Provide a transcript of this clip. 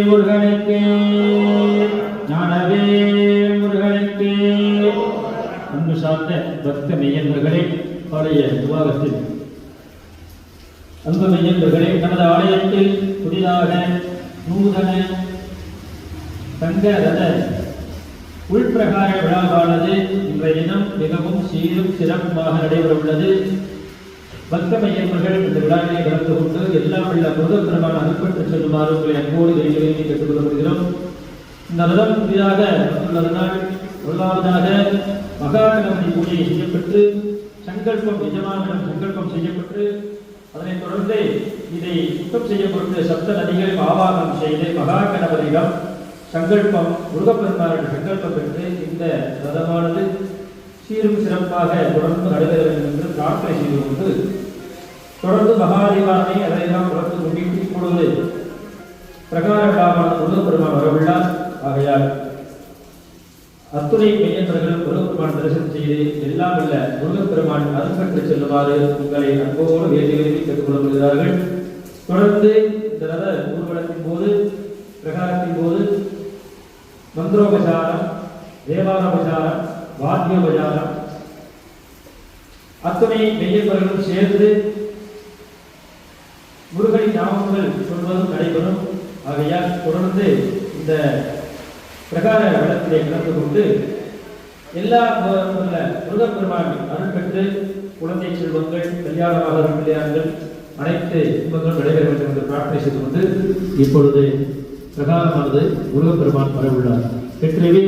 முருகனுக்கு ஞானவே முருகனுக்கு. அன்பு சார்ந்த பக்த மெய்யன்பர்களே, ஆலய நிர்வாகத்தில் அன்பு மெய்யன்பர்களே, நமது ஆலயத்தில் புதிதாக நூதன தங்க ரத உள்பிரகார விழாவானது இன்றைய தினம் மிகவும் சீரும் சிறப்புமாக நடைபெற உள்ளது. பக்த மையர்கள் இந்த விழாவிலே கலந்து கொண்டு எல்லாம் உள்ள முருகப்பெருமான அனுப்பட்டு செல்லுமாறு உங்களை அன்போடு வேண்டி கேட்டுக் கொள்கிறோம். இந்த ரதம் புதிதாக வந்துள்ளதனால் முதலாவதாக மகா கணபதி பூஜை செய்யப்பட்டு சங்கல்பம் எஜமானிடம் சங்கல்பம் செய்யப்பட்டு அதனைத் தொடர்ந்து இதை சுத்தம் செய்யப்பட்டு சப்த நதிகள் ஆவாகம் செய்து மகா கணபதியிடம் சங்கல்பம் முருகப்பெருமானின் சங்கல்பம் பெற்று இந்த ரதமானது சீரும் சிறப்பாக தொடர்ந்து நடைபெற வேண்டும் என்று பிரார்த்தனை செய்து கொண்டு தொடர்ந்து மகாதீபாரனை அதையெல்லாம் தொடர்ந்து கொண்டிட்டு இப்பொழுது பிரகார விழாவானது முருகப்பெருமான் வரவுள்ளார். ஆகையால் அத்துணை மையன்பர்களும் முருகப்பெருமான் தரிசனம் செய்து எல்லாம் உள்ள முருகப்பெருமான் அருள்பெற்று செல்லுமாறு உங்களை அன்போடு வேண்டி கேட்டுக் கொள்ளப்படுகிறார்கள். தொடர்ந்து இந்த ரத ஊர்வலத்தின் போது பிரகாரத்தின் போது மந்திரோபசாரம், தேவாரோபசாரம், வாத்தியோபசாரம் அத்துணை மெய்யன்பர்களும் சேர்ந்து முருகனின் நாமங்கள் சொல்வதும் நடைபெறும். ஆகையால் தொடர்ந்து இந்த பிரகார வளத்திலே கலந்து கொண்டு எல்லா முருகப்பெருமான் அருள் பெற்று குழந்தை செல்வங்கள், கல்யாணமாக பிள்ளையார்கள் அனைத்து இன்பங்களும் நடைபெற வேண்டும் என்று பிரார்த்தனை செய்து கொண்டு இப்பொழுது பிரகாரமானது முருகப்பெருமான் வரவுள்ளார். வெற்றிவே